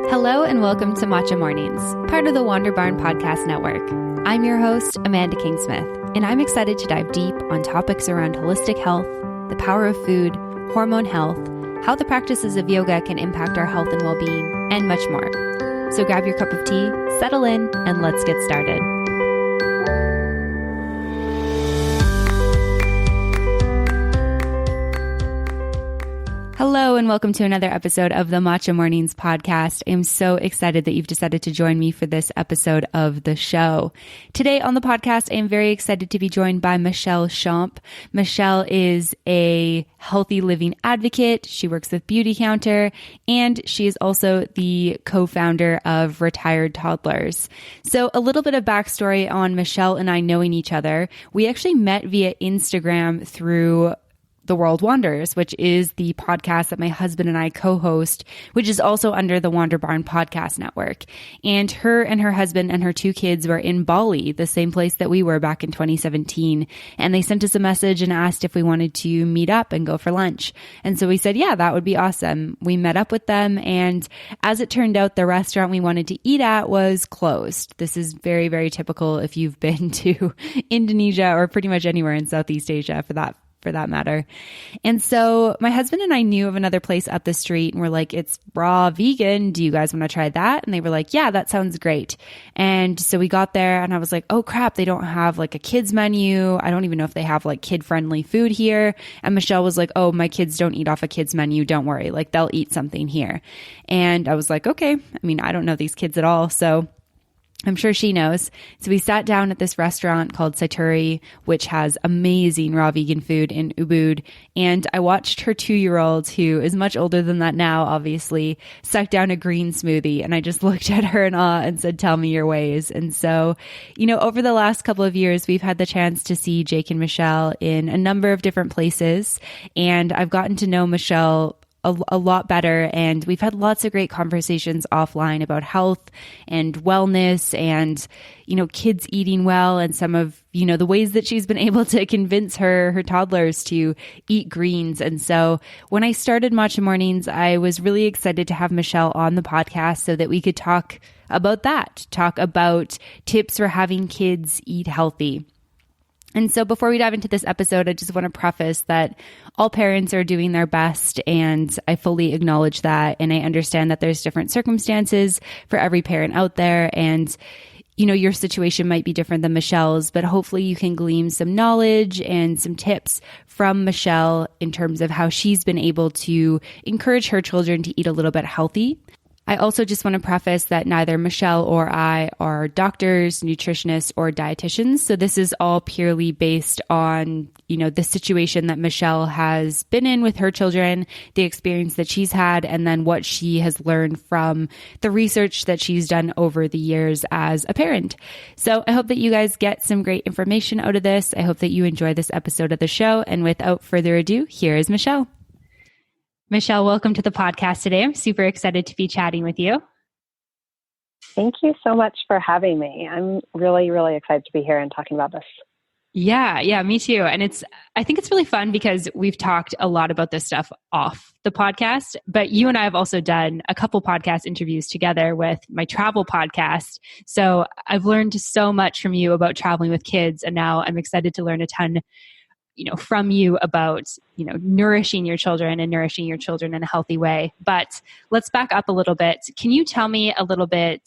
Hello and welcome to Matcha Mornings, part of the Wander Barn Podcast Network. I'm your host, Amanda Kingsmith, and I'm excited to dive deep on topics around holistic health, the power of food, hormone health, how the practices of yoga can impact our health and well-being, and much more. So grab your cup of tea, settle in, and let's get started. Hello and welcome to another episode of the Matcha Mornings podcast. I'm so excited that you've decided to join me for this episode of the show. Today on the podcast, I am very excited to be joined by Michelle Schomp. Michelle is a healthy living advocate. She works with Beautycounter, and she is also the co-founder of Retired Toddlers. So a little bit of backstory on Michelle and I knowing each other. We actually met via Instagram through The World Wanders, which is the podcast that my husband and I co-host, which is also under the Wander Barn Podcast Network. And her husband and her two kids were in Bali, the same place that we were back in 2017. And they sent us a message and asked if we wanted to meet up and go for lunch. And so we said, yeah, that would be awesome. We met up with them. And as it turned out, the restaurant we wanted to eat at was closed. This is very, very typical if you've been to Indonesia or pretty much anywhere in Southeast Asia for that matter. And so my husband and I knew of another place up the street and we're like, it's raw vegan. Do you guys want to try that? And they were like, yeah, that sounds great. And so we got there and I was like, oh crap, they don't have like a kids menu. I don't even know if they have like kid friendly food here. And Michelle was like, oh, my kids don't eat off a kids menu. Don't worry. Like they'll eat something here. And I was like, okay. I mean, I don't know these kids at all. So I'm sure she knows. So we sat down at this restaurant called Saituri, which has amazing raw vegan food in Ubud. And I watched her 2-year-old, who is much older than that now, obviously, suck down a green smoothie. And I just looked at her in awe and said, tell me your ways. And so, over the last couple of years, we've had the chance to see Jake and Michelle in a number of different places. And I've gotten to know Michelle a lot better. And we've had lots of great conversations offline about health and wellness and, kids eating well and some of, the ways that she's been able to convince her toddlers to eat greens. And so when I started Matcha Mornings, I was really excited to have Michelle on the podcast so that we could talk about that, talk about tips for having kids eat healthy. And so before we dive into this episode, I just want to preface that all parents are doing their best, and I fully acknowledge that. And I understand that there's different circumstances for every parent out there. And, your situation might be different than Michelle's, but hopefully you can glean some knowledge and some tips from Michelle in terms of how she's been able to encourage her children to eat a little bit healthy. I also just want to preface that neither Michelle or I are doctors, nutritionists, or dietitians. So this is all purely based on, the situation that Michelle has been in with her children, the experience that she's had, and then what she has learned from the research that she's done over the years as a parent. So I hope that you guys get some great information out of this. I hope that you enjoy this episode of the show. And without further ado, here is Michelle. Michelle, welcome to the podcast today. I'm super excited to be chatting with you. Thank you so much for having me. I'm really, really excited to be here and talking about this. Yeah, me too. And I think it's really fun because we've talked a lot about this stuff off the podcast, but you and I have also done a couple podcast interviews together with my travel podcast. So I've learned so much from you about traveling with kids. And now I'm excited to learn a ton from you about, nourishing your children and nourishing your children in a healthy way. But let's back up a little bit. Can you tell me a little bit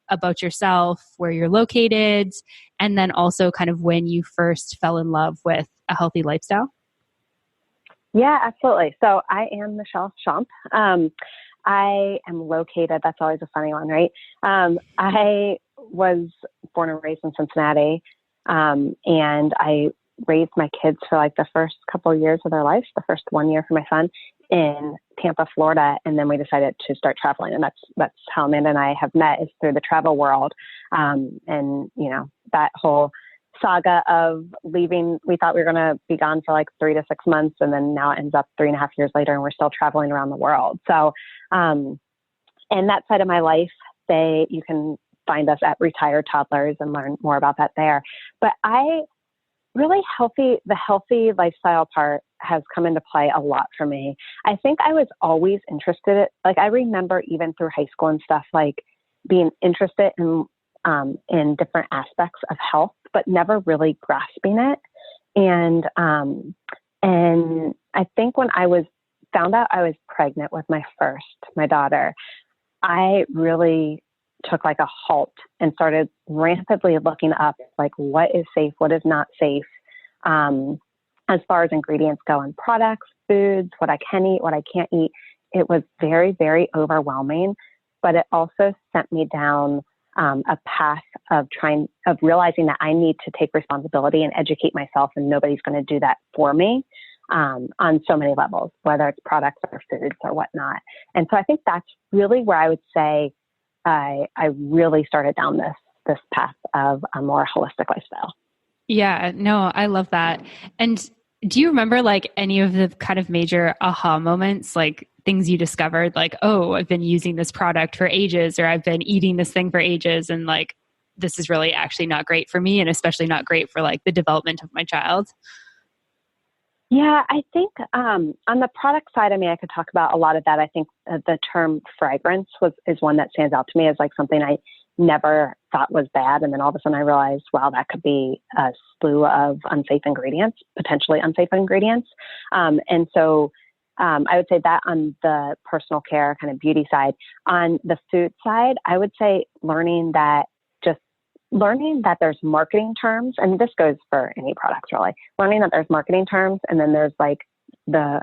about yourself, where you're located, and then also kind of when you first fell in love with a healthy lifestyle? Yeah, absolutely. So I am Michelle Schomp. I am located, that's always a funny one, right? I was born and raised in Cincinnati, and I raised my kids for like the first couple of years of their life, the first 1 year for my son in Tampa, Florida. And then we decided to start traveling. And that's how Amanda and I have met, is through the travel world. And that whole saga of leaving, we thought we were going to be gone for like 3 to 6 months. And then now it ends up 3.5 years later and we're still traveling around the world. So, and that side of my life, you can find us at Retired Toddlers and learn more about that there. But the healthy lifestyle part has come into play a lot for me. I think I was always interested. Like, I remember even through high school and stuff, like being interested in different aspects of health, but never really grasping it. And I think when I found out I was pregnant with my daughter, I really took like a halt and started rapidly looking up like what is safe, what is not safe, as far as ingredients go in products, foods, what I can eat, what I can't eat. It was very, very overwhelming, but it also sent me down a path of realizing that I need to take responsibility and educate myself, and nobody's going to do that for me on so many levels, whether it's products or foods or whatnot. And so I think that's really where I would say I really started down this path of a more holistic lifestyle. Yeah, no, I love that. And do you remember like any of the kind of major aha moments, like things you discovered, like, oh, I've been using this product for ages, or I've been eating this thing for ages, and like, this is really actually not great for me, and especially not great for like the development of my child? Yeah, I think on the product side, I mean, I could talk about a lot of that. I think the term fragrance is one that stands out to me as like something I never thought was bad. And then all of a sudden I realized, wow, that could be a slew of unsafe ingredients, potentially unsafe ingredients. And so I would say that on the personal care kind of beauty side. On the food side, I would say learning that there's marketing terms, and this goes for any products really, learning that there's marketing terms, and then there's like the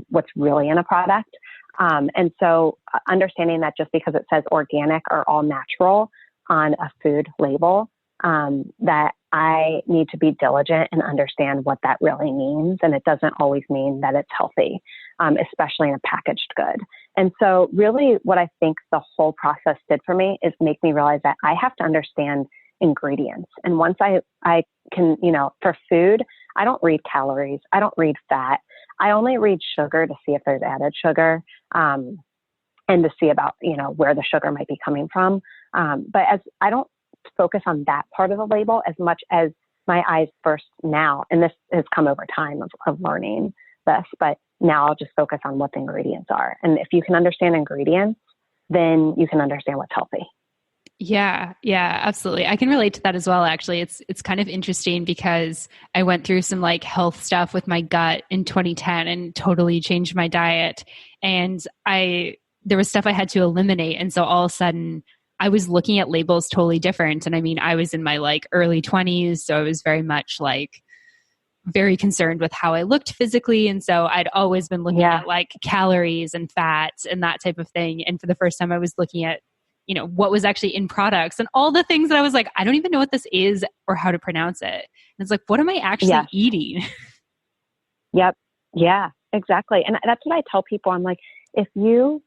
what's really in a product. And so understanding that just because it says organic or all natural on a food label, that I need to be diligent and understand what that really means. And it doesn't always mean that it's healthy, especially in a packaged good. And so really what I think the whole process did for me is make me realize that I have to understand ingredients. And once I can, for food, I don't read calories. I don't read fat. I only read sugar to see if there's added sugar, and to see about, where the sugar might be coming from. But as I don't focus on that part of the label as much as my eyes first now, and this has come over time of learning this, but now I'll just focus on what the ingredients are. And if you can understand ingredients, then you can understand what's healthy. Yeah, absolutely. I can relate to that as well. Actually, it's kind of interesting because I went through some like health stuff with my gut in 2010 and totally changed my diet. And there was stuff I had to eliminate. And so all of a sudden I was looking at labels totally different. And I mean, I was in my like early 20s. So I was very much like very concerned with how I looked physically. And so I'd always been looking at like calories and fats and that type of thing. And for the first time I was looking at, what was actually in products and all the things that I was like, I don't even know what this is or how to pronounce it. And it's like, what am I actually eating? Yep. Yeah, exactly. And that's what I tell people. I'm like, if you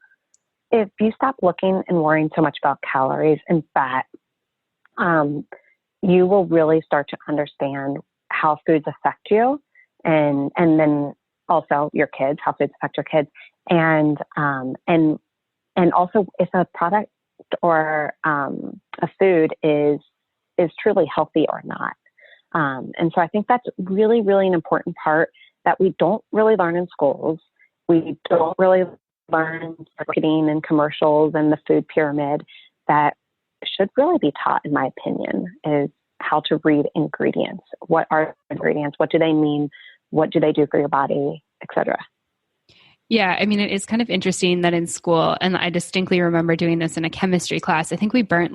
stop looking and worrying so much about calories and fat, you will really start to understand how foods affect you, and then also your kids, how foods affect your kids. And also if a product or a food is truly healthy or not. And so I think that's really, really an important part that we don't really learn in schools. We don't really learn marketing and commercials and the food pyramid. That should really be taught, in my opinion, is how to read ingredients. What are ingredients? What do they mean? What do they do for your body, et cetera? Yeah, I mean, it is kind of interesting that in school, and I distinctly remember doing this in a chemistry class. I think we burnt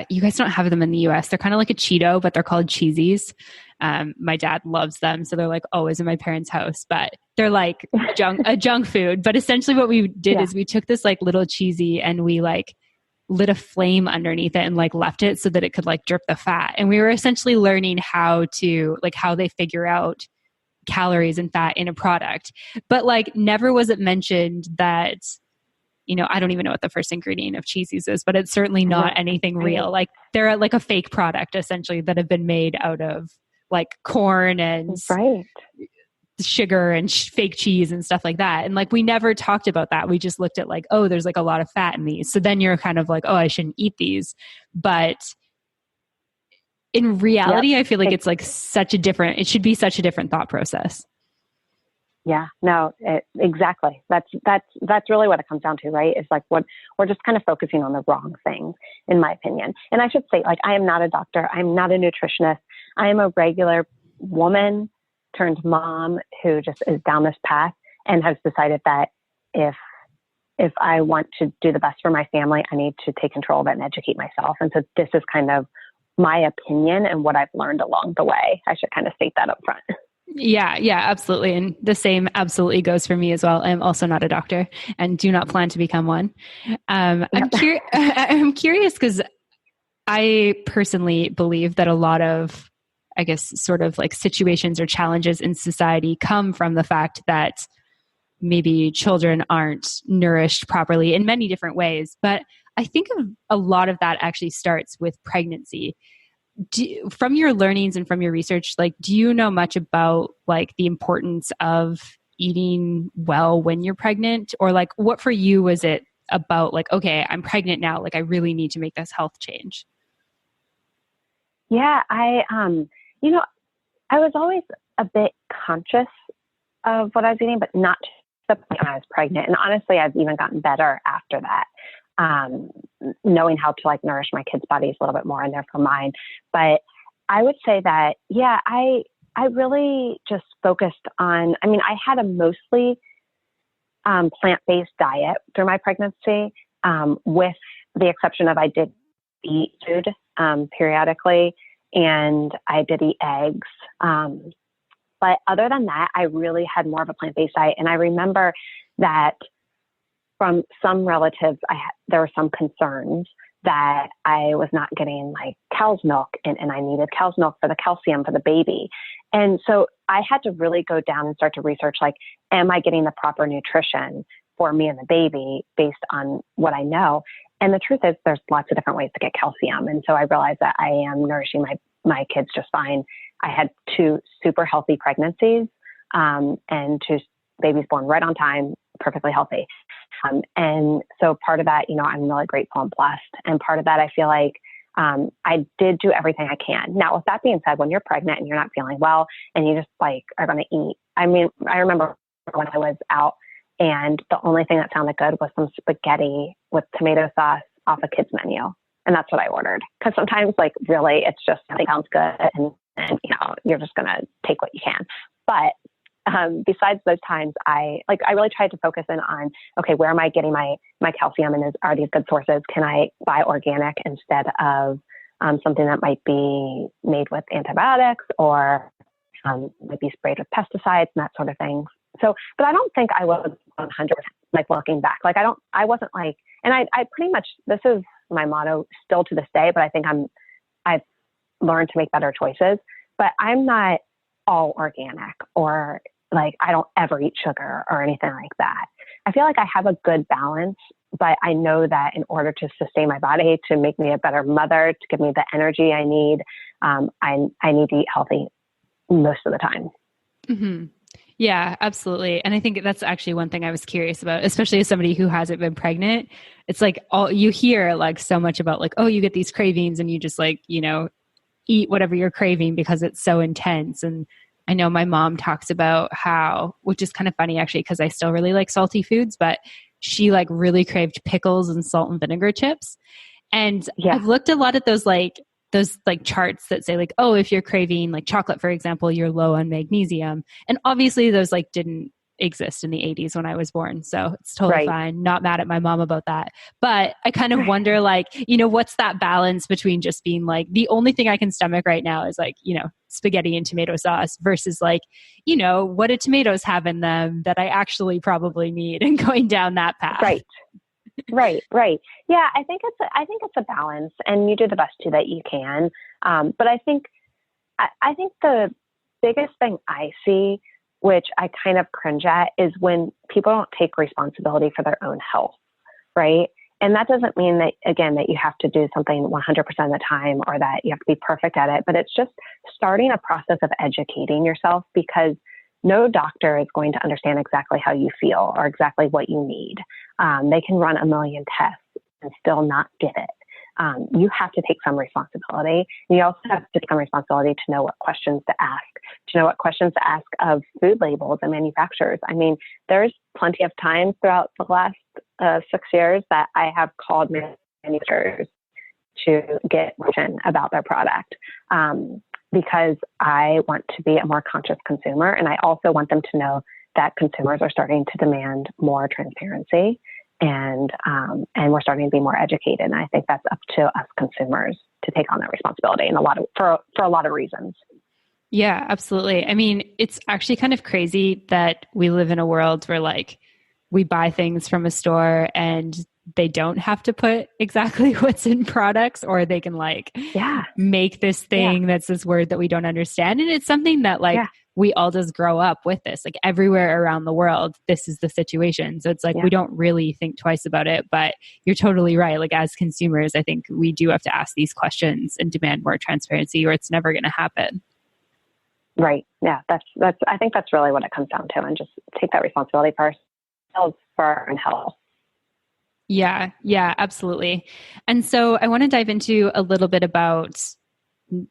you guys don't have them in the US. They're kind of like a Cheeto, but they're called Cheesies. My dad loves them. So they're like always in my parents' house, but they're like a junk food. But essentially what we did is we took this like little cheesy and we like lit a flame underneath it and like left it so that it could like drip the fat. And we were essentially learning how they figure out calories and fat in a product, but like never was it mentioned that, I don't even know what the first ingredient of Cheesies is, but it's certainly not anything real. Like they're like a fake product essentially that have been made out of like corn and sugar and fake cheese and stuff like that. And like, we never talked about that. We just looked at like, oh, there's like a lot of fat in these. So then you're kind of like, oh, I shouldn't eat these. But in reality, I feel like it's like it should be such a different thought process. Yeah, no, exactly. That's really what it comes down to, right? It's like what we're just kind of focusing on the wrong things, in my opinion. And I should say, like, I am not a doctor. I'm not a nutritionist. I am a regular woman turned mom who just is down this path and has decided that if I want to do the best for my family, I need to take control of it and educate myself. And so this is kind of my opinion and what I've learned along the way. I should kind of state that up front. Yeah, absolutely. And the same absolutely goes for me as well. I'm also not a doctor and do not plan to become one. Yep. I'm curious because I personally believe that a lot of, I guess, sort of like situations or challenges in society come from the fact that maybe children aren't nourished properly in many different ways. But I think a lot of that actually starts with pregnancy. From your learnings and from your research, like, do you know much about like the importance of eating well when you're pregnant, or like what for you was it about like, okay, I'm pregnant now, like I really need to make this health change? Yeah, I was always a bit conscious of what I was eating, but not to the point when I was pregnant. And honestly, I've even gotten better after that. Knowing how to like nourish my kids' bodies a little bit more and therefore mine. But I would say that, yeah, I really just focused on, I had a mostly plant-based diet through my pregnancy, with the exception of I did eat food periodically, and I did eat eggs. But other than that, I really had more of a plant-based diet. And I remember that from some relatives, there were some concerns that I was not getting like cow's milk, and I needed cow's milk for the calcium for the baby. And so I had to really go down and start to research, like, am I getting the proper nutrition for me and the baby based on what I know? And the truth is there's lots of different ways to get calcium. And so I realized that I am nourishing my kids just fine. I had 2 super healthy pregnancies, and 2 babies born right on time, perfectly healthy. And so part of that, I'm really grateful and blessed. And part of that, I feel like I did do everything I can. Now, with that being said, when you're pregnant and you're not feeling well and you just like are going to eat, I remember when I was out and the only thing that sounded good was some spaghetti with tomato sauce off a kid's menu. And that's what I ordered. Because sometimes, like, really, it's just something sounds good and you're just going to take what you can. But besides those times, I really tried to focus in on, okay, where am I getting my calcium, and are these good sources? Can I buy organic instead of something that might be made with antibiotics or might be sprayed with pesticides and that sort of thing. So, but I don't think I was 100% like looking back. Like I wasn't like, and I pretty much, this is my motto still to this day, but I think I've learned to make better choices, but I'm not all organic or like, I don't ever eat sugar or anything like that. I feel like I have a good balance, but I know that in order to sustain my body, to make me a better mother, to give me the energy I need, I need to eat healthy most of the time. Mm-hmm. Yeah, absolutely. And I think that's actually one thing I was curious about, especially as somebody who hasn't been pregnant. It's like all you hear like so much about like, oh, you get these cravings and you just like, eat whatever you're craving because it's so intense. And I know my mom talks about how, which is kind of funny actually, because I still really like salty foods, but she like really craved pickles and salt and vinegar chips. And yeah. I've looked a lot at those charts that say like, oh, if you're craving like chocolate, for example, you're low on magnesium. And obviously those like didn't exist in the 80s when I was born. So it's totally fine. Not mad at my mom about that. But I kind of wonder like, what's that balance between just being like, the only thing I can stomach right now is like, spaghetti and tomato sauce versus like, what do tomatoes have in them that I actually probably need, and going down that path. Right. Yeah. I think it's a balance, and you do the best too that you can. But I think the biggest thing I see, which I kind of cringe at, is when people don't take responsibility for their own health. Right. And that doesn't mean that, again, that you have to do something 100% of the time or that you have to be perfect at it, but it's just starting a process of educating yourself, because no doctor is going to understand exactly how you feel or exactly what you need. They can run a million tests and still not get it. you have to take some responsibility. You also have to take some responsibility to know what questions to ask of food labels and manufacturers. I mean, there's plenty of times throughout the last 6 years that I have called manufacturers to get information about their product, because I want to be a more conscious consumer. And I also want them to know that consumers are starting to demand more transparency, and we're starting to be more educated. And I think that's up to us consumers to take on that responsibility, and for a lot of reasons. Yeah, absolutely. I mean, it's actually kind of crazy that we live in a world where like we buy things from a store and they don't have to put exactly what's in products, or they can like make this thing that's this word that we don't understand. And it's something that like we all just grow up with this, like everywhere around the world, this is the situation. So it's like, we don't really think twice about it, but you're totally right. Like as consumers, I think we do have to ask these questions and demand more transparency, or it's never going to happen. Right. Yeah. That's, I think that's really what it comes down to, and just take that responsibility for ourselves, for our own health. Yeah, absolutely. And so I want to dive into a little bit about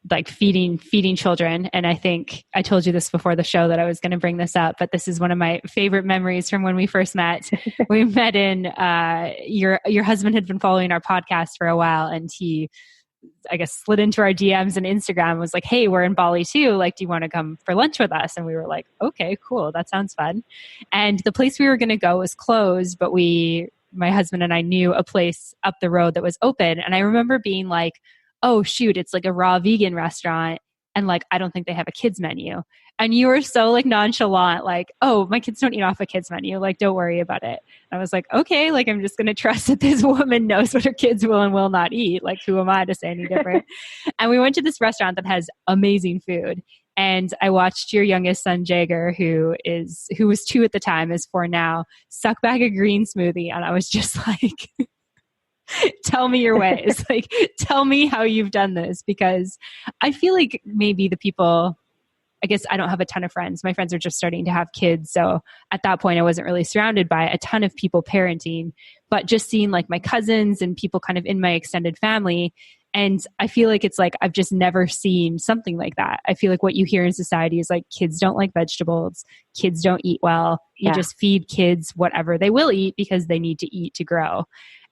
like feeding children. And I think I told you this before the show that I was going to bring this up, but this is one of my favorite memories from when we first met. We met in, your husband had been following our podcast for a while, and he, I guess, slid into our DMs and Instagram and was like, hey, we're in Bali too. Like, do you want to come for lunch with us? And we were like, okay, cool. That sounds fun. And the place we were going to go was closed, but my husband and I knew a place up the road that was open. And I remember being like, oh shoot, it's like a raw vegan restaurant. And like, I don't think they have a kids menu. And you were so like nonchalant, like, oh, my kids don't eat off a kids menu. Like, don't worry about it. And I was like, okay, like, I'm just going to trust that this woman knows what her kids will and will not eat. Like, who am I to say any different? And we went to this restaurant that has amazing food. And I watched your youngest son, Jagger, who was 2 at the time, is 4 now, suck back a green smoothie. And I was just like, tell me your ways. Like, tell me how you've done this, because I feel like maybe the people, I guess I don't have a ton of friends. My friends are just starting to have kids. So at that point, I wasn't really surrounded by a ton of people parenting, but just seeing like my cousins and people kind of in my extended family. And I feel like it's like, I've just never seen something like that. I feel like what you hear in society is like, kids don't like vegetables, kids don't eat well. You just feed kids whatever they will eat because they need to eat to grow.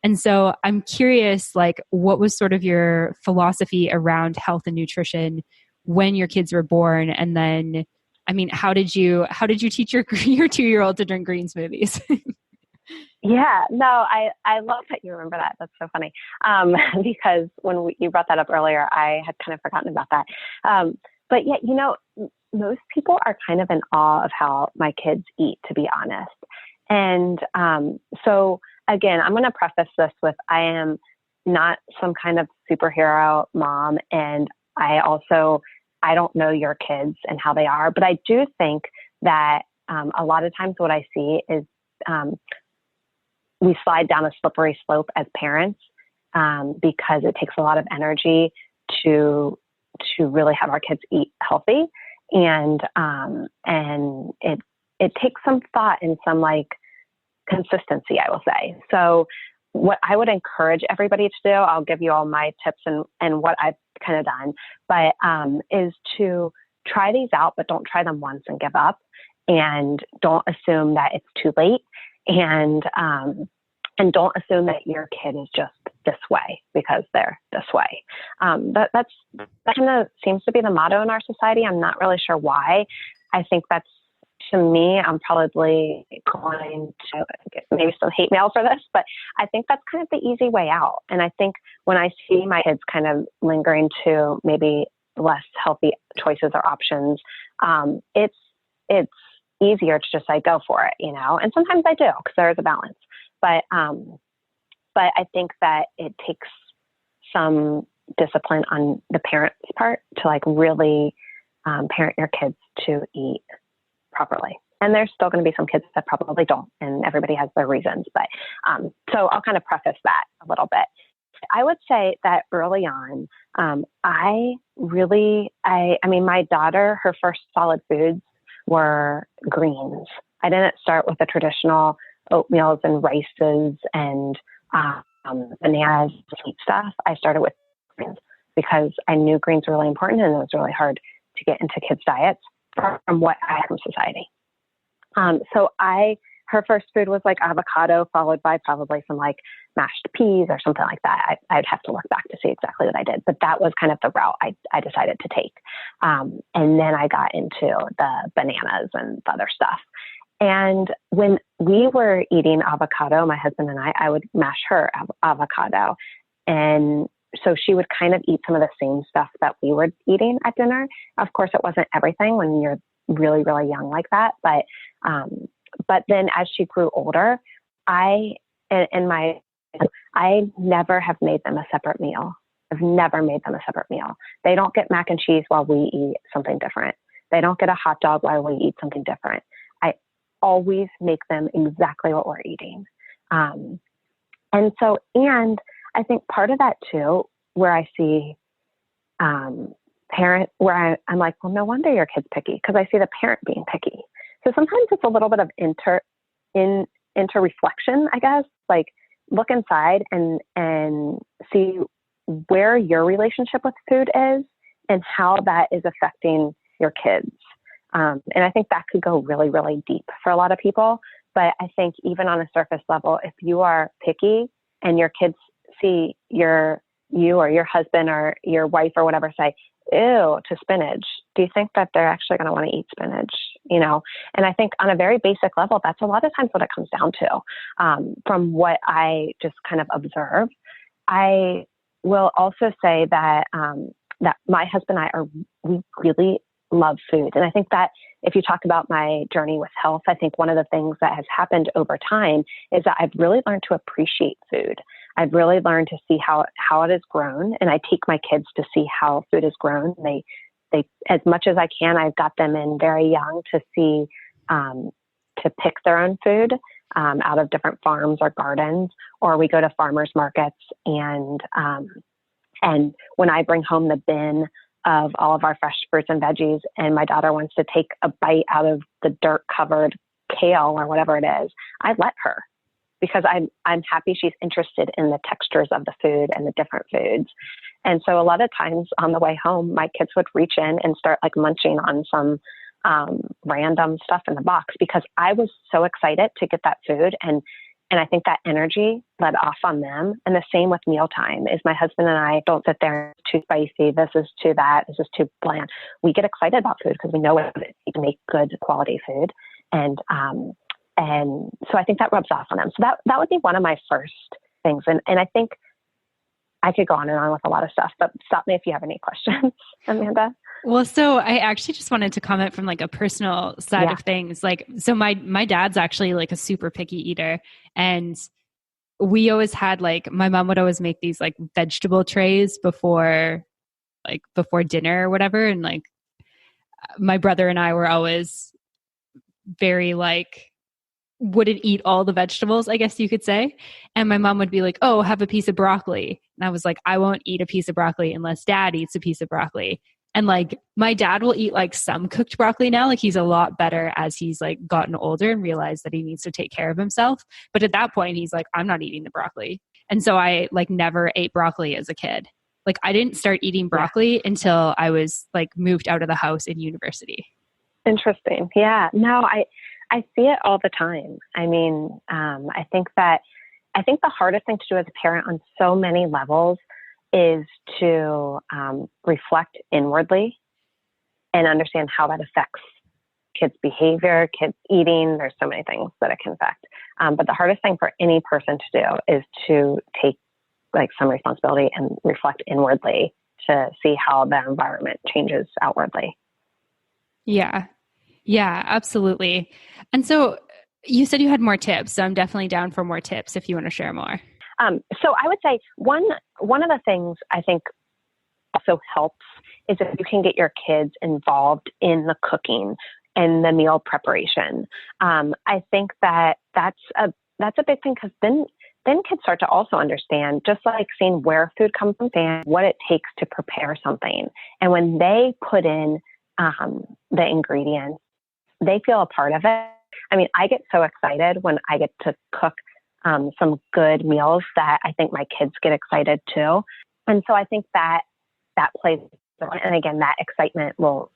And so I'm curious, like, what was sort of your philosophy around health and nutrition when your kids were born? And then, I mean, how did you teach your 2-year-old to drink green smoothies? Yeah, no, I love that you remember that. That's so funny. Because when you brought that up earlier, I had kind of forgotten about that. But yeah, most people are kind of in awe of how my kids eat, to be honest. And so again, I'm going to preface this with, I am not some kind of superhero mom. And I don't know your kids and how they are, but I do think that a lot of times what I see is we slide down a slippery slope as parents because it takes a lot of energy to really have our kids eat healthy, and it takes some thought and some like consistency, I will say. So what I would encourage everybody to do, I'll give you all my tips and what I've kind of done, but is to try these out, but don't try them once and give up, and don't assume that it's too late. And don't assume that your kid is just this way because they're this way. That kind of seems to be the motto in our society. I'm not really sure why. I think that's, to me, I'm probably going to get maybe some hate mail for this, but I think that's kind of the easy way out. And I think when I see my kids kind of lingering to maybe less healthy choices or options, it's easier to just like go for it, and sometimes I do because there is a balance, but I think that it takes some discipline on the parent's part to like really parent your kids to eat properly. And there's still going to be some kids that probably don't, and everybody has their reasons, but so I'll kind of preface that a little bit. I would say that early on, I mean, my daughter, her first solid foods were greens. I didn't start with the traditional oatmeals and rices and bananas, sweet stuff, I started with greens because I knew greens were really important and it was really hard to get into kids' diets from what I had from society. Her first food was like avocado, followed by probably some like mashed peas or something like that. I'd have to look back to see exactly what I did, but that was kind of the route I decided to take. And then I got into the bananas and the other stuff. And when we were eating avocado, my husband and I would mash her avocado. And so she would kind of eat some of the same stuff that we were eating at dinner. Of course, it wasn't everything when you're really, really young like that. But then as she grew older, I never have made them a separate meal. I've never made them a separate meal. They don't get mac and cheese while we eat something different. They don't get a hot dog while we eat something different. I always make them exactly what we're eating. And I think part of that too, where I see parent, where I'm like, well, no wonder your kid's picky, because I see the parent being picky. So sometimes it's a little bit of inter reflection, I guess, like look inside and see where your relationship with food is and how that is affecting your kids. And I think that could go really, really deep for a lot of people. But I think even on a surface level, if you are picky and your kids see you or your husband or your wife or whatever say, ew, to spinach, do you think that they're actually going to want to eat spinach? You know? And I think on a very basic level, that's a lot of times what it comes down to. From what I just kind of observe, I will also say that, that my husband and I we really love food. And I think that if you talk about my journey with health, I think one of the things that has happened over time is that I've really learned to appreciate food. I've really learned to see how it has grown. And I take my kids to see how food has grown. They, as much as I can, I've got them in very young to see, to pick their own food, out of different farms or gardens, or we go to farmers markets and when I bring home the bin of all of our fresh fruits and veggies, and my daughter wants to take a bite out of the dirt covered kale or whatever it is, I let her, because I'm happy she's interested in the textures of the food and the different foods. And so a lot of times on the way home, my kids would reach in and start like munching on some random stuff in the box, because I was so excited to get that food. And I think that energy led off on them. And the same with mealtime is my husband and I don't sit there, it's too spicy, this is too that, this is too bland. We get excited about food because we know it to make good quality food. And so I think that rubs off on them. So that would be one of my first things. And I think I could go on and on with a lot of stuff, but stop me if you have any questions, Amanda. Well, so I actually just wanted to comment from like a personal side of things. Like, so my dad's actually like a super picky eater, and we always had like, my mom would always make these like vegetable trays before dinner or whatever. And like my brother and I were always very like, wouldn't eat all the vegetables, I guess you could say. And my mom would be like, oh, have a piece of broccoli. And I was like, I won't eat a piece of broccoli unless dad eats a piece of broccoli. And like my dad will eat like some cooked broccoli now. Like he's a lot better as he's like gotten older and realized that he needs to take care of himself. But at that point, he's like, I'm not eating the broccoli. And so I like never ate broccoli as a kid. Like I didn't start eating broccoli until I was like moved out of the house in university. Interesting. Yeah. No, I see it all the time. I mean, I think the hardest thing to do as a parent on so many levels is to reflect inwardly and understand how that affects kids' behavior, kids' eating. There's so many things that it can affect. But the hardest thing for any person to do is to take like some responsibility and reflect inwardly to see how the environment changes outwardly. Yeah. Yeah, absolutely. And so you said you had more tips. So I'm definitely down for more tips if you want to share more. So I would say one of the things I think also helps is if you can get your kids involved in the cooking and the meal preparation. I think that that's a big thing, because then kids start to also understand, just like seeing where food comes from and what it takes to prepare something. And when they put in the ingredients, they feel a part of it. I mean, I get so excited when I get to cook some good meals that I think my kids get excited too. And so I think that plays, and again, that excitement will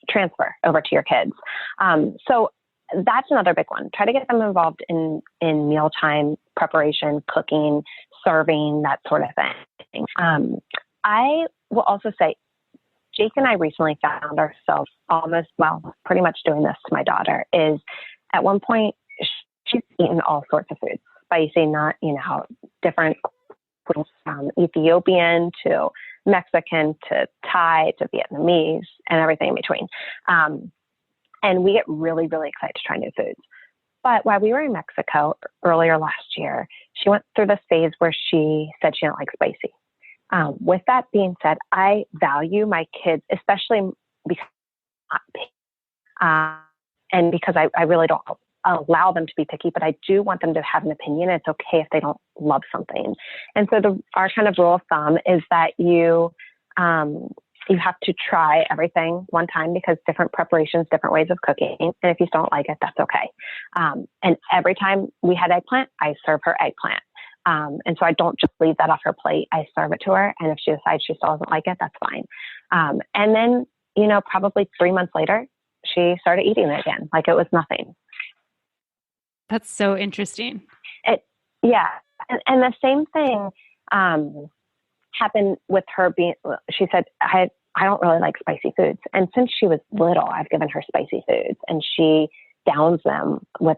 transfer over to your kids. So that's another big one. Try to get them involved in mealtime preparation, cooking, serving, that sort of thing. I will also say, Jake and I recently found ourselves pretty much doing this to my daughter. Is at one point she's eaten all sorts of foods, spicy, not, different, from Ethiopian to Mexican to Thai to Vietnamese and everything in between. And we get really, really excited to try new foods. But while we were in Mexico earlier last year, she went through this phase where she said she didn't like spicy. With that being said, I value my kids, especially because and because I really don't allow them to be picky, but I do want them to have an opinion. It's okay if they don't love something. And so our kind of rule of thumb is that you have to try everything one time, because different preparations, different ways of cooking. And if you don't like it, that's okay. And every time we had eggplant, I serve her eggplant. And so I don't just leave that off her plate. I serve it to her. And if she decides she still doesn't like it, that's fine. And then, probably 3 months later, she started eating it again, like it was nothing. That's so interesting. Yeah. And the same thing happened with her she said, I don't really like spicy foods. And since she was little, I've given her spicy foods, and she downs them with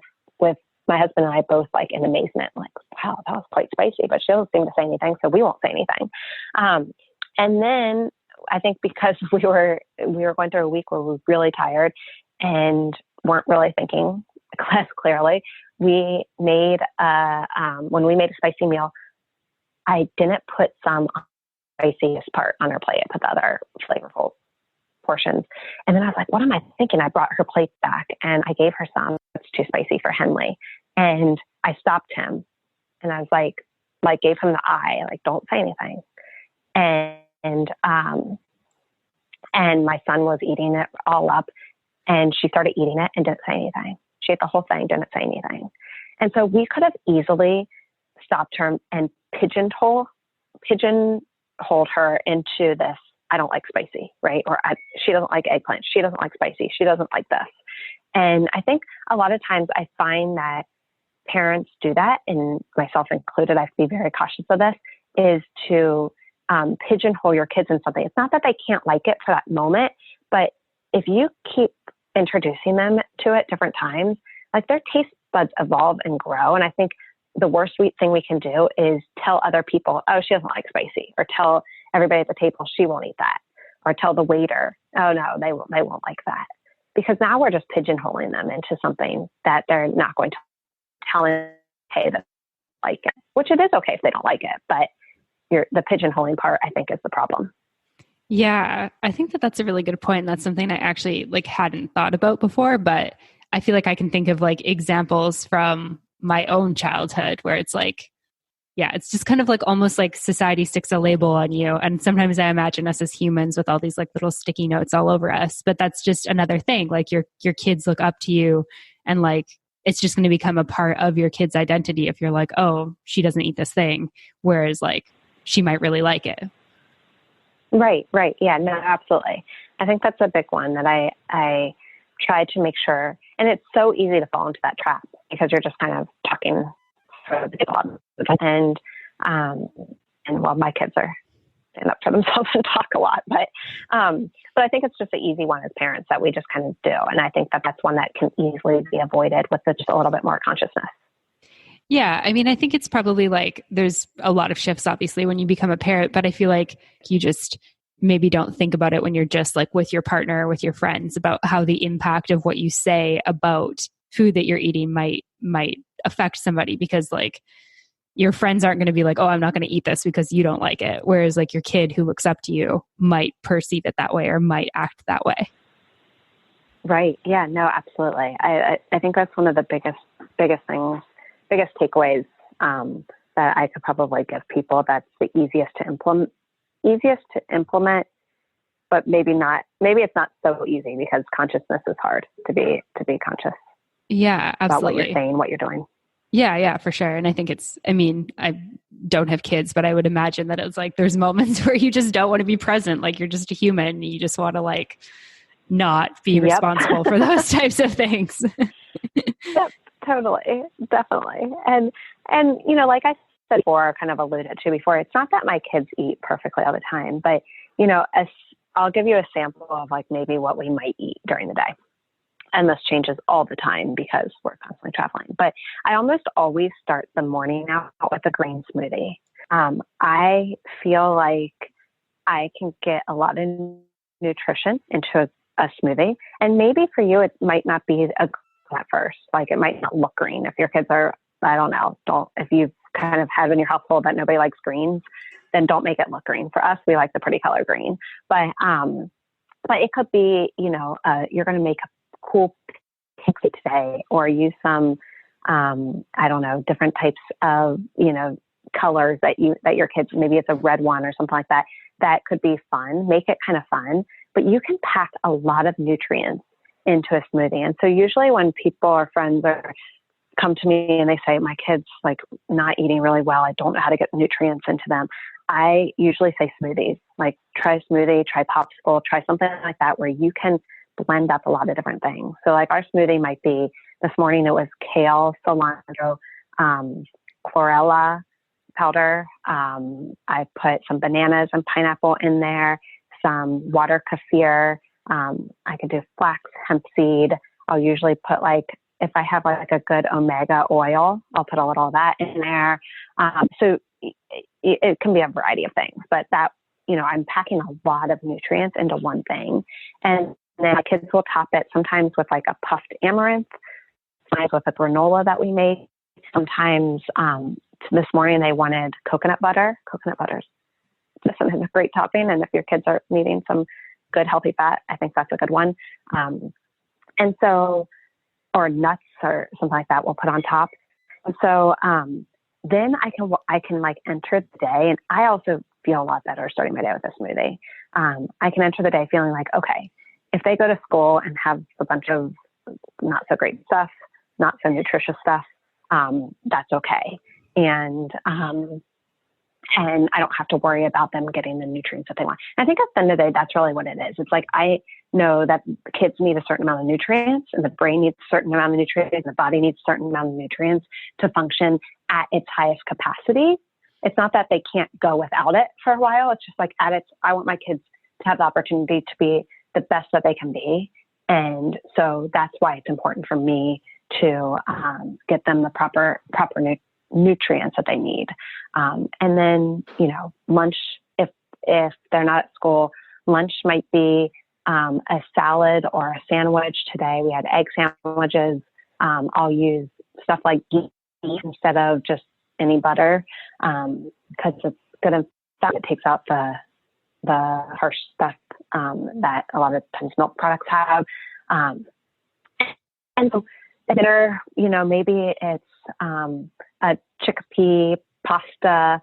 my husband and I both like in amazement, like, wow, that was quite spicy, but she doesn't seem to say anything, so we won't say anything. And then I think because we were going through a week where we were really tired and weren't really thinking less clearly, we made when we made a spicy meal, I didn't put some spiciest part on her plate. I put the other flavorful portions. And then I was like, what am I thinking? I brought her plate back and I gave her some. It's too spicy for Henley. And I stopped him and I was like gave him the eye, like, don't say anything. And my son was eating it all up, and she started eating it and didn't say anything. She ate the whole thing, didn't say anything. And so we could have easily stopped her and pigeonholed her into this, I don't like spicy, right? Or she doesn't like eggplant. She doesn't like spicy. She doesn't like this. And I think a lot of times I find that parents do that, and myself included, I have to be very cautious of this, is to pigeonhole your kids in something. It's not that they can't like it for that moment, but if you keep introducing them to it different times, like, their taste buds evolve and grow. And I think the worst sweet thing we can do is tell other people, oh, she doesn't like spicy, or tell everybody at the table she won't eat that, or tell the waiter, oh no, they won't like that. Because now we're just pigeonholing them into something that they're not going to tell them, hey, they like it, which it is okay if they don't like it, but the pigeonholing part, I think, is the problem. Yeah, I think that that's a really good point. That's something I actually hadn't thought about before, but I feel like I can think of examples from my own childhood where it's it's just kind of almost like society sticks a label on you. And sometimes I imagine us as humans with all these little sticky notes all over us, but that's just another thing. Your kids look up to you, and it's just going to become a part of your kid's identity if you're like, oh, she doesn't eat this thing. Whereas she might really like it. Right. Yeah, no, absolutely. I think that's a big one that I try to make sure. And it's so easy to fall into that trap because you're just kind of talking for the people. And well, my kids stand up for themselves and talk a lot, but I think it's just an easy one as parents that we just kind of do. And I think that that's one that can easily be avoided with just a little bit more consciousness. Yeah. I mean, I think it's probably there's a lot of shifts, obviously, when you become a parent, but I feel like you just maybe don't think about it when you're just with your partner or with your friends about how the impact of what you say about food that you're eating might affect somebody, because your friends aren't going to be oh, I'm not going to eat this because you don't like it. Whereas your kid who looks up to you might perceive it that way or might act that way. Right. Yeah, no, absolutely. I think that's one of the biggest things, biggest takeaways that I could probably give people. That's the easiest to implement, but maybe it's not so easy because consciousness is hard to be conscious. Yeah, about what absolutely. you're saying, what you're doing. Yeah, for sure. And I think I don't have kids, but I would imagine that it's like there's moments where you just don't want to be present. Like you're just a human. You just want to like not be responsible for those types of things. Yep, totally. Definitely. And, like I said before, kind of alluded to before, it's not that my kids eat perfectly all the time, but, I'll give you a sample of like maybe what we might eat during the day. And this changes all the time because we're constantly traveling. But I almost always start the morning out with a green smoothie. I feel like I can get a lot of nutrition into a smoothie. And maybe for you, it might not be a green at first. Like it might not look green. If your kids are, I don't know, if you've kind of had in your household that nobody likes greens, then don't make it look green. For us, we like the pretty color green. But it could be, you're going to make a cool cake today, or use some, I don't know, different types of, colors that your kids, maybe it's a red one or something like that. That could be fun. Make it kind of fun, but you can pack a lot of nutrients into a smoothie. And so usually when people or friends come to me and they say, my kid's like not eating really well, I don't know how to get nutrients into them, I usually say smoothies, like try a smoothie, try popsicle, try something like that where you can blend up a lot of different things. So like our smoothie might be, this morning it was kale, cilantro, chlorella powder. I put some bananas and pineapple in there, some water kefir. I could do flax, hemp seed. I'll usually put if I have like a good omega oil, I'll put a little of that in there. So it can be a variety of things, but that, I'm packing a lot of nutrients into one thing. And then my kids will top it sometimes with like a puffed amaranth, sometimes with a granola that we make. Sometimes this morning they wanted coconut butter. Coconut butter is sometimes a great topping. And if your kids are needing some good healthy fat, I think that's a good one. And so, or nuts or something like that we'll put on top. And so then I can like enter the day, and I also feel a lot better starting my day with a smoothie. I can enter the day feeling like, okay, if they go to school and have a bunch of not so great stuff, not so nutritious stuff, that's okay. And I don't have to worry about them getting the nutrients that they want. And I think at the end of the day, that's really what it is. It's like, I know that kids need a certain amount of nutrients, and the brain needs a certain amount of nutrients, and the body needs a certain amount of nutrients to function at its highest capacity. It's not that they can't go without it for a while. It's just like I want my kids to have the opportunity to be the best that they can be. And so that's why it's important for me to get them the proper nutrients that they need. And then, lunch, if they're not at school, lunch might be a salad or a sandwich. Today we had egg sandwiches. I'll use stuff like ghee instead of just any butter, because it's good and fat. It takes out the harsh stuff that a lot of times milk products have. And so at dinner, maybe it's a chickpea pasta,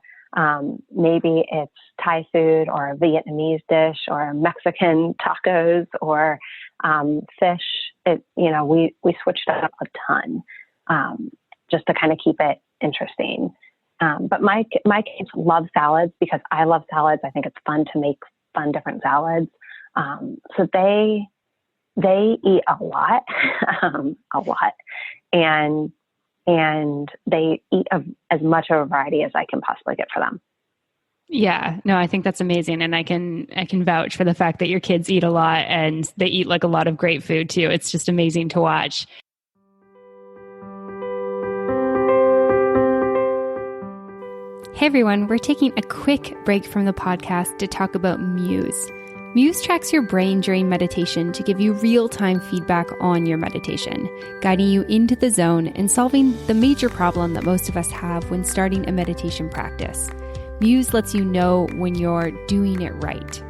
maybe it's Thai food or a Vietnamese dish or Mexican tacos or fish. We switched it up a ton just to kind of keep it interesting. But my kids love salads because I love salads. I think it's fun to make fun different salads. So they eat a lot, and they eat as much of a variety as I can possibly get for them. Yeah, no, I think that's amazing. And I can vouch for the fact that your kids eat a lot, and they eat like a lot of great food too. It's just amazing to watch. Hey everyone, we're taking a quick break from the podcast to talk about Muse. Muse tracks your brain during meditation to give you real-time feedback on your meditation, guiding you into the zone and solving the major problem that most of us have when starting a meditation practice. Muse lets you know when you're doing it right.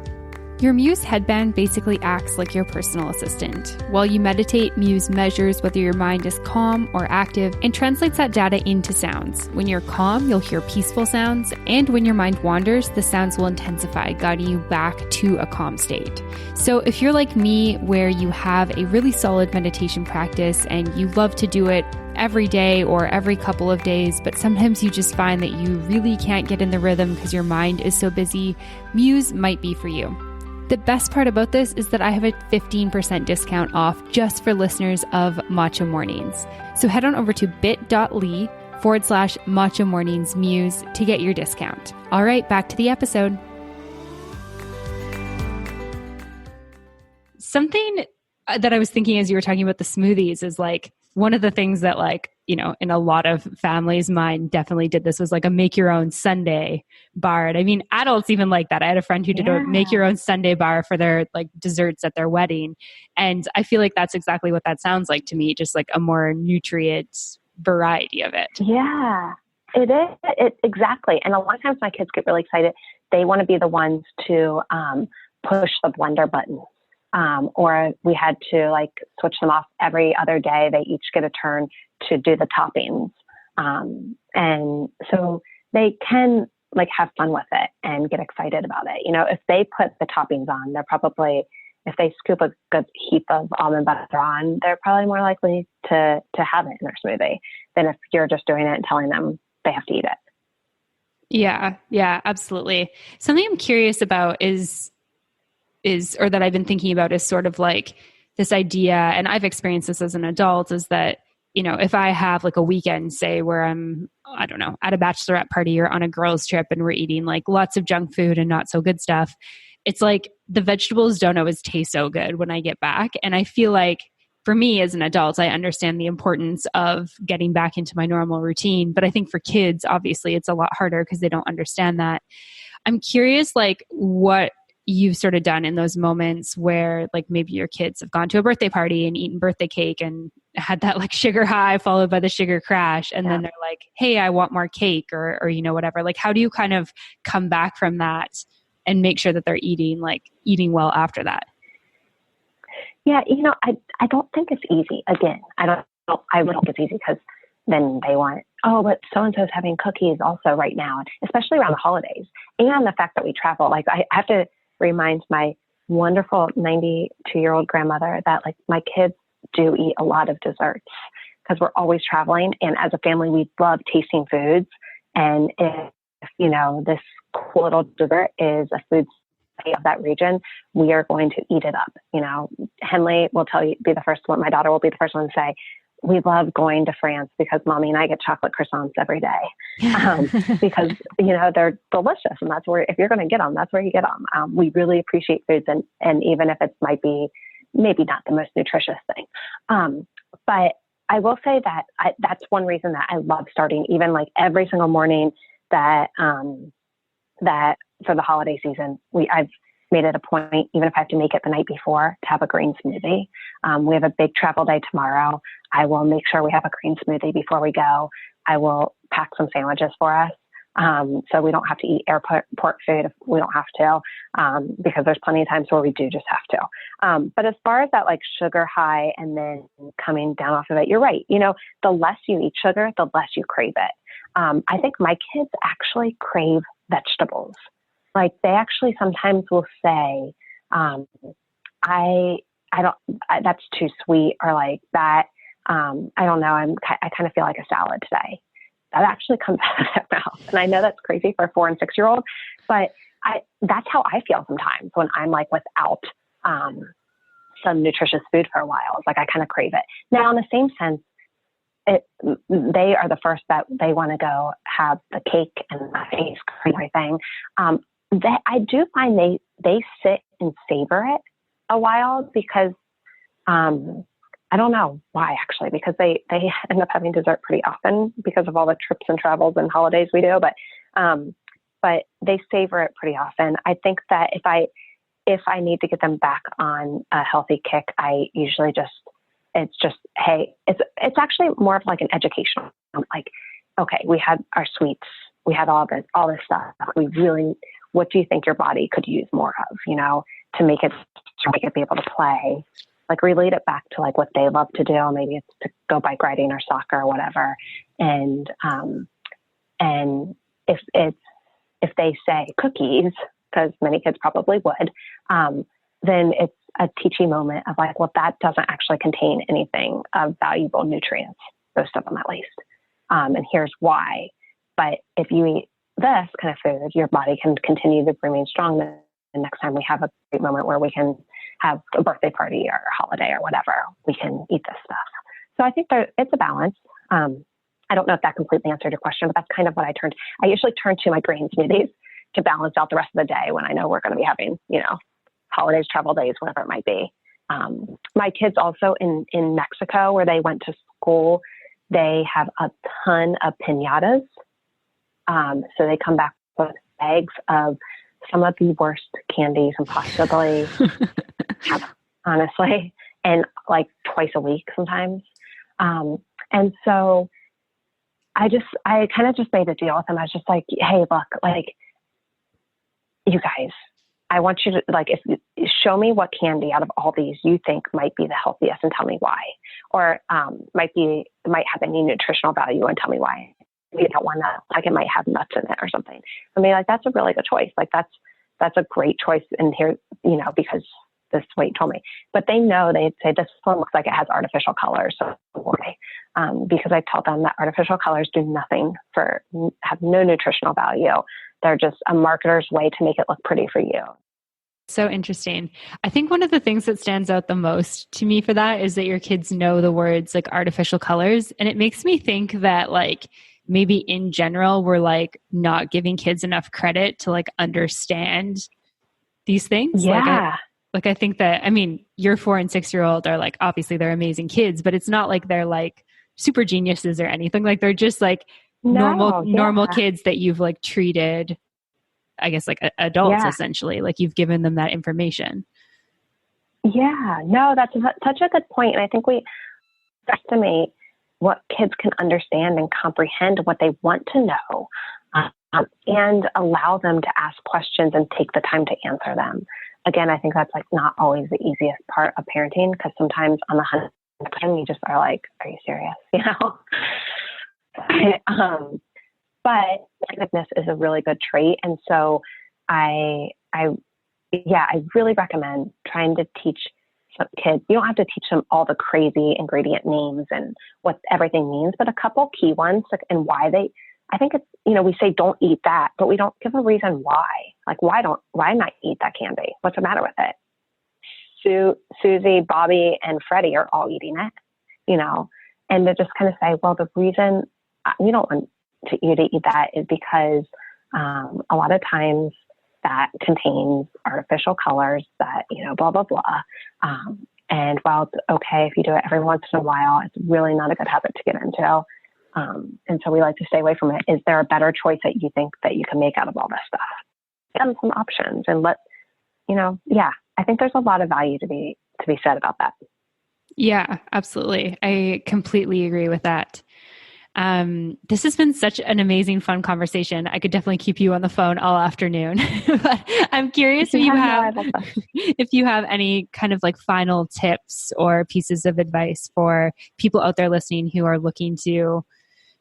Your Muse headband basically acts like your personal assistant. While you meditate, Muse measures whether your mind is calm or active and translates that data into sounds. When you're calm, you'll hear peaceful sounds, and when your mind wanders, the sounds will intensify, guiding you back to a calm state. So if you're like me, where you have a really solid meditation practice and you love to do it every day or every couple of days, but sometimes you just find that you really can't get in the rhythm because your mind is so busy, Muse might be for you. The best part about this is that I have a 15% discount off just for listeners of Matcha Mornings. So head on over to bit.ly/Matcha Mornings Muse to get your discount. All right, back to the episode. Something that I was thinking as you were talking about the smoothies is like, one of the things that in a lot of families, mine definitely did this, was like a make your own sundae bar. And I mean, adults even like that. I had a friend who did a make your own sundae bar for their like desserts at their wedding. And I feel like that's exactly what that sounds like to me, just like a more nutrient variety of it. Yeah, it is. Exactly. And a lot of times my kids get really excited. They want to be the ones to push the blender button. Or we had to like switch them off every other day. They each get a turn to do the toppings. And so they can like have fun with it and get excited about it. You know, if they put the toppings on, they're probably, if they scoop a good heap of almond butter on, they're probably more likely to have it in their smoothie than if you're just doing it and telling them they have to eat it. Yeah, absolutely. Something I'm curious about is or that I've been thinking about is sort of like this idea, and I've experienced this as an adult, is that, you know, if I have like a weekend, say where I'm, I don't know, at a bachelorette party or on a girls trip and we're eating like lots of junk food and not so good stuff, it's like the vegetables don't always taste so good when I get back. And I feel like for me as an adult, I understand the importance of getting back into my normal routine. But I think for kids, obviously it's a lot harder because they don't understand that. I'm curious, like what you've sort of done in those moments where like maybe your kids have gone to a birthday party and eaten birthday cake and had that like sugar high followed by the sugar crash. And then they're like, hey, I want more cake or, you know, whatever. Like, how do you kind of come back from that and make sure that they're eating well after that? Yeah. You know, I don't think it's easy. Again, I don't think it's easy because then they want, oh, but so-and-so's having cookies also right now, especially around the holidays. And the fact that we travel, like I have to remind my wonderful 92-year-old grandmother that like my kids do eat a lot of desserts because we're always traveling. And as a family, we love tasting foods. And if, you know, this cool little dessert is a food of that region, we are going to eat it up. You know, Henley will my daughter will be the first one to say, we love going to France because mommy and I get chocolate croissants every day because, you know, they're delicious. And that's where, if you're going to get them, that's where you get them. We really appreciate foods. And even if it might be maybe not the most nutritious thing. But I will say that that's one reason that I love starting even like every single morning that for the holiday season, I've made it a point, even if I have to make it the night before, to have a green smoothie. We have a big travel day tomorrow. I will make sure we have a green smoothie before we go. I will pack some sandwiches for us. So we don't have to eat airport food if we don't have to, because there's plenty of times where we do just have to. But as far as that like sugar high and then coming down off of it, you're right. You know, the less you eat sugar, the less you crave it. I think my kids actually crave vegetables. Like they actually sometimes will say, that's too sweet, or like that. I don't know. I kind of feel like a salad today. That actually comes out of their mouth. And I know that's crazy for a 4 and 6-year-old, but that's how I feel sometimes when I'm like without, some nutritious food for a while. It's like, I kind of crave it. Now in the same sense, they are the first that they want to go have the cake and the ice cream and everything. I do find they sit and savor it a while because, I don't know why actually, because they end up having dessert pretty often because of all the trips and travels and holidays we do. But they savor it pretty often. I think that if I need to get them back on a healthy kick, I usually it's actually more of like an educational, like, okay, we had our sweets, we had all this stuff. What do you think your body could use more of? You know, to make it be able to play, like relate it back to like what they love to do. Maybe it's to go bike riding or soccer or whatever. And if they say cookies, because many kids probably would, then it's a teaching moment of like, well, that doesn't actually contain anything of valuable nutrients, most of them at least. And here's why. But if you eat this kind of food, your body can continue to remain strong. The next time we have a great moment where we can have a birthday party or a holiday or whatever, we can eat this stuff. So I think it's a balance. I don't know if that completely answered your question, but that's kind of what I usually turn to my green smoothies to balance out the rest of the day when I know we're going to be having, holidays, travel days, whatever it might be. My kids also in Mexico, where they went to school, they have a ton of piñatas. So they come back with bags of some of the worst candies and possibly have, honestly, and like twice a week sometimes. And so I kind of just made a deal with them. I was just like, hey, look, like, you guys, I want you to, like, if you show me what candy out of all these you think might be the healthiest and tell me why, or might have any nutritional value and tell me why. You don't want that, like it might have nuts in it or something. I mean, like, that's a really good choice. Like that's a great choice in here, because this is what you told me. But they know, they'd say, this one looks like it has artificial colors. So why? Because I tell them that artificial colors do nothing have no nutritional value. They're just a marketer's way to make it look pretty for you. So interesting. I think one of the things that stands out the most to me for that is that your kids know the words like artificial colors. And it makes me think that like maybe in general, we're like not giving kids enough credit to like understand these things. Yeah. I think that, I mean, your 4 and 6-year-old are like, obviously they're amazing kids, but it's not like they're like super geniuses or anything. Like they're just like normal kids that you've like treated, I guess, like adults, essentially. Like you've given them that information. Yeah, no, that's such a good point. And I think we estimate what kids can understand and comprehend, what they want to know, and allow them to ask questions and take the time to answer them. Again, I think that's like not always the easiest part of parenting, because sometimes on the 100% you just are like, are you serious? But attentiveness is a really good trait. And so I really recommend trying to teach some kids. You don't have to teach them all the crazy ingredient names and what everything means, but a couple key ones, like, and why I think it's, we say don't eat that, but we don't give a reason why. Like, why not eat that candy? What's the matter with it? Susie, Bobby, and Freddie are all eating it, and to just kind of say, well, the reason we don't want you to eat that is because a lot of times that contains artificial colors that, blah, blah, blah. And while it's okay if you do it every once in a while, it's really not a good habit to get into. And so we like to stay away from it. Is there a better choice that you think that you can make out of all this stuff? And some options, and I think there's a lot of value to be said about that. Yeah, absolutely. I completely agree with that. This has been such an amazing, fun conversation. I could definitely keep you on the phone all afternoon, but I'm curious if you have any kind of like final tips or pieces of advice for people out there listening who are looking to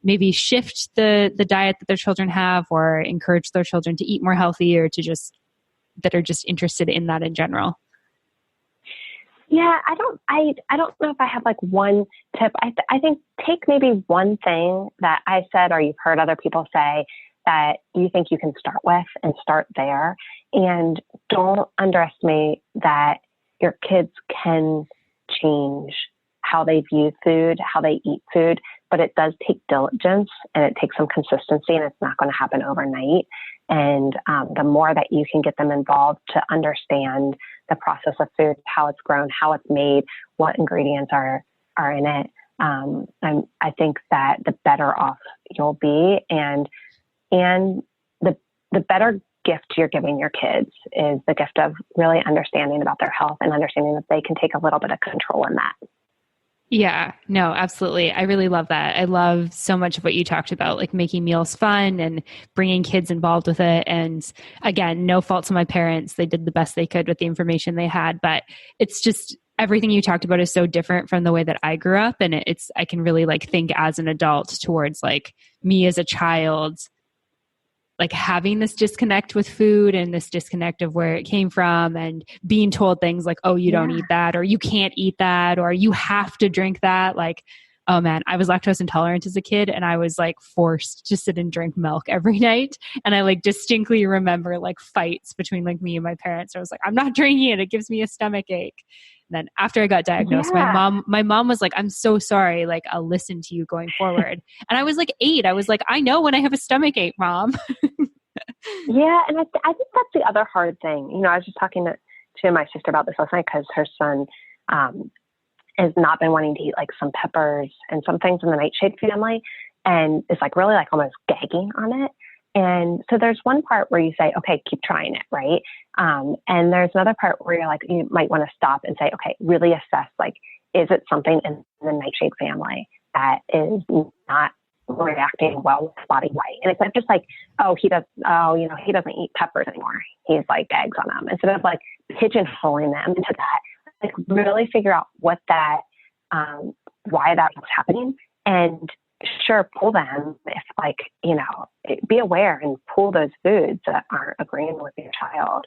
maybe shift the diet that their children have, or encourage their children to eat more healthy, or that are just interested in that in general. Yeah, I don't know if I have like one tip. I think take maybe one thing that I said, or you've heard other people say, that you think you can start with, and start there. And don't underestimate that your kids can change how they view food, how they eat food, but it does take diligence, and it takes some consistency, and it's not going to happen overnight. And the more that you can get them involved to understand the process of food, how it's grown, how it's made, what ingredients are in it, I think that the better off you'll be. And the better gift you're giving your kids is the gift of really understanding about their health, and understanding that they can take a little bit of control in that. Yeah, no, absolutely. I really love that. I love so much of what you talked about, like making meals fun and bringing kids involved with it. And again, no fault to my parents. They did the best they could with the information they had, but it's just everything you talked about is so different from the way that I grew up. And I can really like think as an adult towards like me as a child, like having this disconnect with food and this disconnect of where it came from and being told things like, oh, you don't eat that, or you can't eat that, or you have to drink that. Like, oh man, I was lactose intolerant as a kid and I was like forced to sit and drink milk every night. And I like distinctly remember like fights between like me and my parents. I was like, I'm not drinking it. It gives me a stomach ache. And then after I got diagnosed, my mom was like, I'm so sorry. Like, I'll listen to you going forward. And I was like 8. I was like, I know when I have a stomach ache, Mom. Yeah. And I think that's the other hard thing. You know, I was just talking to my sister about this last night because her son has not been wanting to eat like some peppers and some things in the nightshade family and is like really like almost gagging on it. And so there's one part where you say, okay, keep trying it, right? And there's another part where you're like, you might want to stop and say, okay, really assess, like, is it something in the nightshade family that is not reacting well with body white? And it's not just like, he doesn't eat peppers anymore. He's like eggs on them. Instead of like pigeonholing them into that, like really figure out what that, why that was happening, and sure, pull them if like, you know, be aware and pull those foods that aren't agreeing with your child.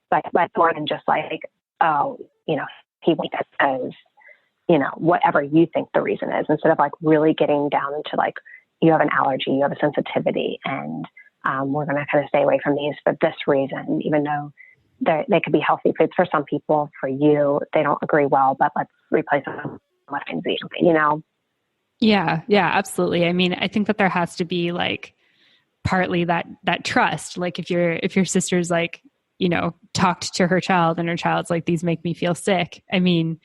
But more than just like, oh, you know, he wants this as, you know, whatever you think the reason is, instead of like really getting down into like, you have an allergy, you have a sensitivity, and we're going to kind of stay away from these for this reason, even though they could be healthy foods for some people. For you, they don't agree well, but let's replace them with things, you know? Yeah, absolutely. I mean, I think that there has to be like partly that trust. Like if your sister's like, you know, talked to her child and her child's like, these make me feel sick. I mean,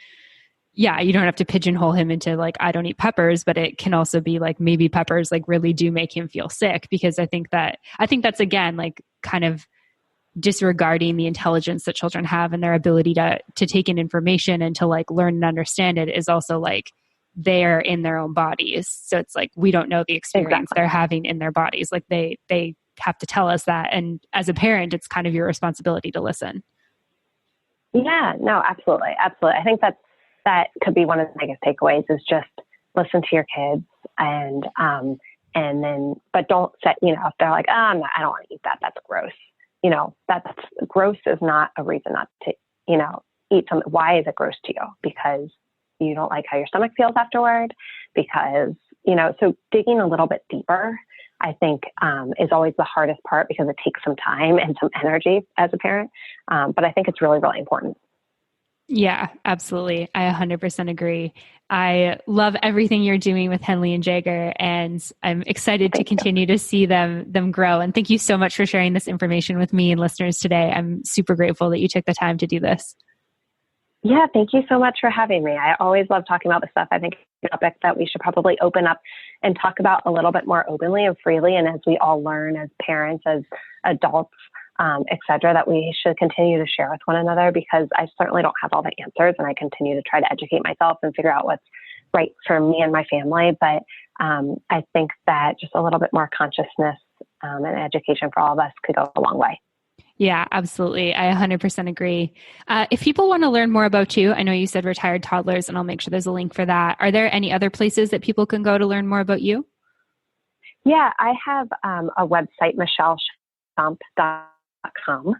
yeah, you don't have to pigeonhole him into like, I don't eat peppers, but it can also be like, maybe peppers like really do make him feel sick, because I think that's again, like kind of disregarding the intelligence that children have and their ability to take in information and to like learn and understand it is also like, they're in their own bodies. So it's like, we don't know the experience they're having in their bodies. Like they have to tell us that. And as a parent, it's kind of your responsibility to listen. Yeah, no, absolutely. Absolutely. I think that could be one of the biggest takeaways is just listen to your kids and then, but don't set, you know, if they're like, I don't want to eat that. That's gross. You know, that's gross is not a reason not to, you know, eat something. Why is it gross to you? Because you don't like how your stomach feels afterward, because, you know, so digging a little bit deeper, I think, is always the hardest part because it takes some time and some energy as a parent. But I think it's really, really important. Yeah, absolutely. I 100% agree. I love everything you're doing with Henley and Jaeger, and I'm excited to continue to see them grow. And thank you so much for sharing this information with me and listeners today. I'm super grateful that you took the time to do this. Yeah, thank you so much for having me. I always love talking about this stuff. I think it's a topic that we should probably open up and talk about a little bit more openly and freely. And as we all learn as parents, as adults, et cetera, that we should continue to share with one another, because I certainly don't have all the answers and I continue to try to educate myself and figure out what's right for me and my family. But I think that just a little bit more consciousness and education for all of us could go a long way. Yeah, absolutely. I 100% agree. If people want to learn more about you, I know you said retired toddlers, and I'll make sure there's a link for that. Are there any other places that people can go to learn more about you? Yeah, I have a website, MichelleSchomp.com.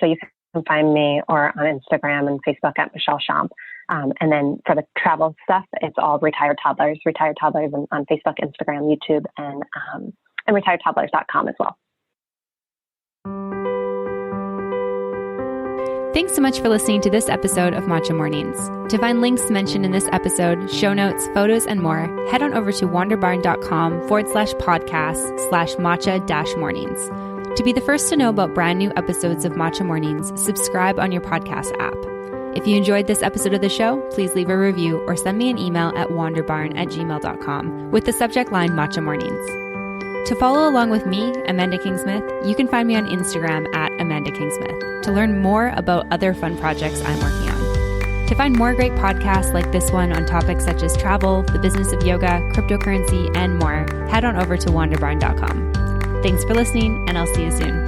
So you can find me or on Instagram and Facebook at Michelle Schomp. And then for the travel stuff, it's all Retired Toddlers on Facebook, Instagram, YouTube, and retiredtoddlers.com as well. Thanks so much for listening to this episode of Matcha Mornings. To find links mentioned in this episode, show notes, photos, and more, head on over to wanderbarn.com/podcast/matcha-mornings. To be the first to know about brand new episodes of Matcha Mornings, subscribe on your podcast app. If you enjoyed this episode of the show, please leave a review or send me an email at wanderbarn@gmail.com with the subject line Matcha Mornings. To follow along with me, Amanda Kingsmith, you can find me on Instagram at Amanda Kingsmith to learn more about other fun projects I'm working on. To find more great podcasts like this one on topics such as travel, the business of yoga, cryptocurrency, and more, head on over to wanderbrine.com. Thanks for listening, and I'll see you soon.